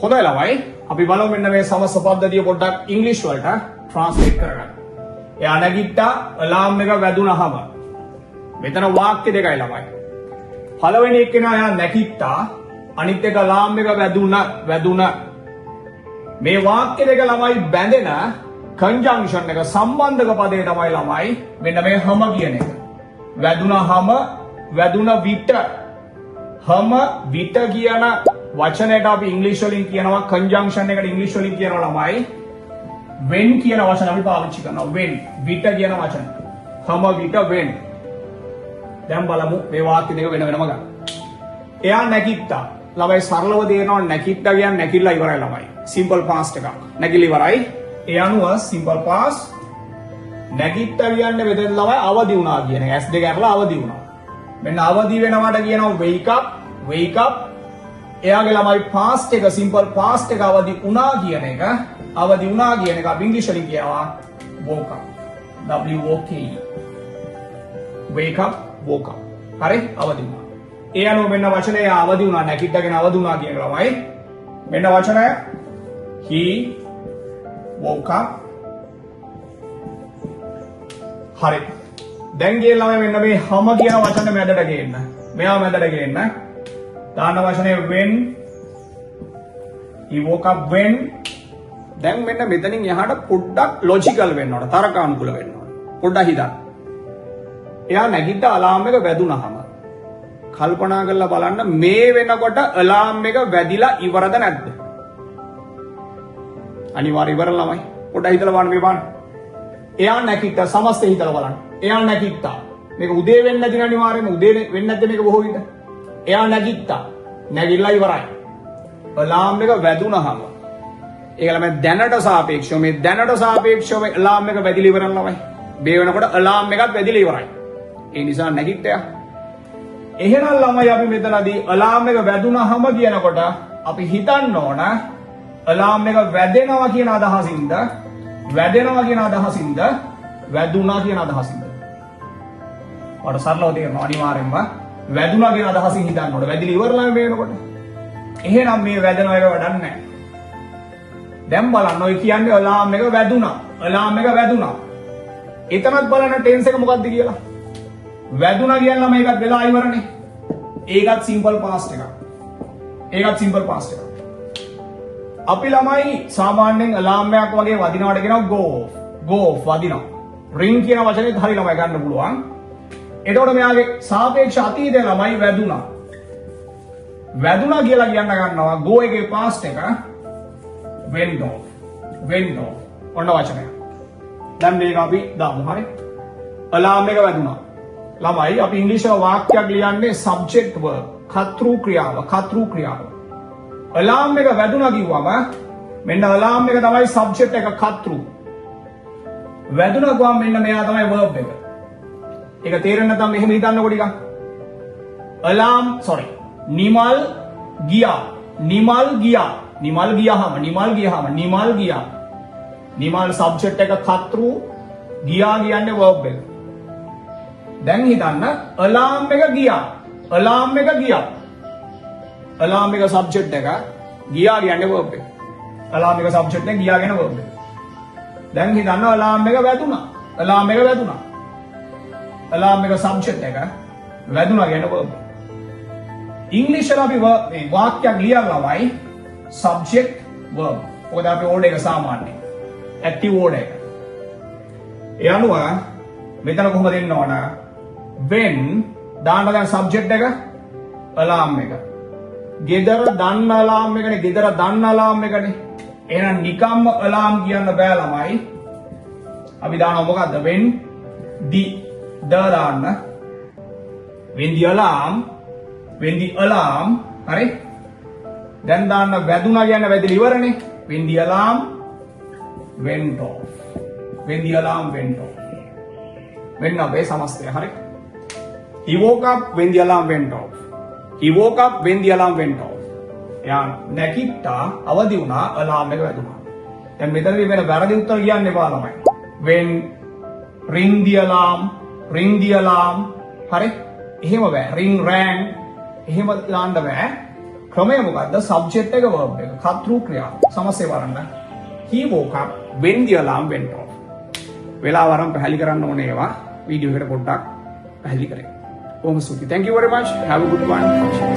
හොඳයි ළමයි. අපි බලමු මෙන්න මේ සමස්ත පද්ධතිය පොඩ්ඩක් ඉංග්‍රීසි වලට ට්‍රාන්ස්ලේට් කරගන්න. එයා නැගිට්ටා අලාම් එක වැදුනහම. මෙතන වාක්‍ය දෙකයි ළමයි. පළවෙනි එක්කෙනා එයා නැගිට්ටා අනිත් එක අලාම් එක වැදුන. මේ වාක්‍ය දෙක ළමයි බැඳෙන කන්ජන්ක්ෂන් එක සම්බන්ධක පදේ තමයි ළමයි මෙන්න මේ හම කියන එක. වැදුනහම වැදුන විට හම විට කියන වචනයට අපි ඉංග්‍රීසි වලින් කියනවා කන්ජන්ක්ෂන් එකට ඉංග්‍රීසි වලින් කියනවා ළමයි when කියන වචන අපි පාවිච්චි කරනවා when විට කියන වචන හම විට when. දැන් බලමු මේ වාක්‍ය දෙක වෙන වෙනම ගන්න. එයා නැගිට්ටා. ළමයි සරලව තේරෙනවා නැගිට්ටා කියන්නේ නැගිටලා ඉවරයි ළමයි. සිම්පල් පාස්ට් එකක්. නැගිලා ඉවරයි. ඒ අනුව සිම්පල් පාස්ට් නැගිට්ටා කියන්නේ මෙතන ළමයි අවදි වුණා කියන එක. S2 ඇරලා අවදි වුණා. මෙන්න අවදි වෙනවට කියනවා wake up. එයාගේ ළමයි පාස්ට් එක සිම්පල් පාස්ට් එක අවදි වුණා කියන එක අපි ඉංග්‍රීසි වලින් කියනවා woke up. WOKE. wake up woke up. හරි අවදි වුණා. ඒ අනුව මෙන්න වචනේ අවදි වුණා නැගිට්ටගෙන අවදි වුණා කියන ළමයි. මෙන්න වචනය he woke up. හරි. දැන් ගිය ළමයි මෙන්න මේ හම කියන වචනේ මැදට ගේන්න. මෙයා මැදට ගේන්න. දාන වචනේ when he woke up when. දැන් මෙන්න මෙතනින් එහාට පොඩ්ඩක් ලොජිකල් වෙන්න ඕන. තර්කානුකූල වෙන්න ඕන. පොඩ්ඩක් හිතන්න. එයා නැගිට අලාම් එක වැදුනහම කල්පනා කරලා බලන්න මේ වෙනකොට අලාම් එක වැදිලා ඉවරද නැද්ද? අනිවාර්ය ඉවර ළමයි. පොඩ්ඩක් හිතලා බලන්න මේ බලන්න. එයා නැගිට්ටා සමස්තය හිතලා බලන්න. එයා නැගිට්ටා. මේක උදේ වෙන්නේ නැති අනිවාර්යයෙන්ම උදේ වෙන්නේ නැද්ද මේක බොහෝ විට? එයා නැගිට්ටා. නැගිටලා ඉවරයි. අලාම් එක වැදුනහම ඒක ළමයි දැනට සාපේක්ෂව අලාම් එක වැදිලා ඉවරන ළමයි. මේ වෙනකොට අලාම් එකත් වැදිලා ඉවරයි. ඒ නිසා නැගිට්ටා. එහෙනම් ළමයි අපි මෙතනදී අලාම් එක වැදුනහම කියනකොට අපි හිතන්න ඕන අලාම් එක වැදෙනවා කියන අදහසින්ද වැදුනා කියන අදහසින්ද? ඔයාලට සරලව තේරෙනවා අනිවාර්යෙන්ම වැදුනා කියන අදහසින් හිතන්න ඕන. වැදිලා ඉවරලා මේ වෙනකොට. එහෙනම් මේ වැදෙන එක වැඩක් නැහැ. දැන් බලන්න ඔය කියන්නේ අලාම් එක වැදුනා. එතනත් බලන්න ටෙන්ස් එක මොකක්ද කියලා. වැදුනා කියනවා මේකත් වෙලා ඉවරනේ. ඒකත් සිම්පල් පාස්ට් එකක්. අපි ළමයි සාමාන්‍යයෙන් අලාම් එකක් වගේ වදිනවට කියනවා go off වදිනවා. ring කියන වචනේත් හරිය ළමයි ගන්න පුළුවන්. එතකොට මෙයාගේ සාපේක්ෂ අතීතය ළමයි වැදුනා කියලා කියන්න ගන්නවා go එකේ පාස්ට් එක went off. ඔන්න වචනය. දැන් මේක අපි දාමු හරි. අලාම් එක වැදුනා. ළමයි අපි ඉංග්‍රීසි වාක්‍යයක් ලියන්නේ subject verb කර්තෘ ක්‍රියාව. අලාම් එක වැදුනා කිව්වම මෙන්න අලාම් එක තමයි subject එක කර්තෘ. වැදුනා ගාම මෙන්න මෙයා තමයි verb එක. ඒක තේරෙන්නේ නැත්නම් මෙහෙම හිතන්නකො ටිකක්. නිමල් ගියා. නිමල් subject එක කර්තෘ ගියා කියන්නේ verb එක. දැන් හිතන්න අලාම් එක ගියා. අලාම් එක subject එක ගියා කියන්නේ verb එක. දැන් හිතන්න අලාම් එක වැදුනා. අලාම් එක subject එක වැදුනා කියන්නේ verb එක. ඉංග්‍රීසියෙන් අපි මේ වාක්‍යයක් ලියලා ළමයි subject verb. මොකද අපි ඕඩර් එක සාමාන්‍යයෙන් active order එක. ඒ අනුව මෙතන කොහොමද දෙන්න ඕන? when දාන්න දැන් subject එක alarm එක. ගෙදර දන්න alarm එකනේ. එහෙනම් නිකම්ම alarm කියන්න බෑ ළමයි. අපි දානවා මොකද්ද? when the දාන්න. when the alarm හරි. දැන් දාන්න වැදුනා කියන්නේ වැදිලා ඉවරනේ. when the alarm went off. වෙන්න අපේ සමස්තය හරි. he woke up when the alarm went off. එයා නැගිට්ටා අවදි වුණා alarm එක වැදුනා. දැන් මෙතනදී වෙන වැරදි උත්තර කියන්න එපා ළමයි. when ring the alarm හරි. එහෙම බෑ. ring rang එහෙම දාන්න බෑ. ක්‍රමය මොකද්ද? සබ්ජෙක්ට් එක verb එක. කර්තෘ ක්‍රියාව. සමස්තය බලන්න. He woke up when the alarm went off. වෙලාව වරම් පැහැදිලි කරන්න ඕනේ ඒවා. වීඩියෝ එකට පොඩ්ඩක් පැහැදිලි කරේ. බොහොම ස්තුතියි. Thank you very much. Have a good one.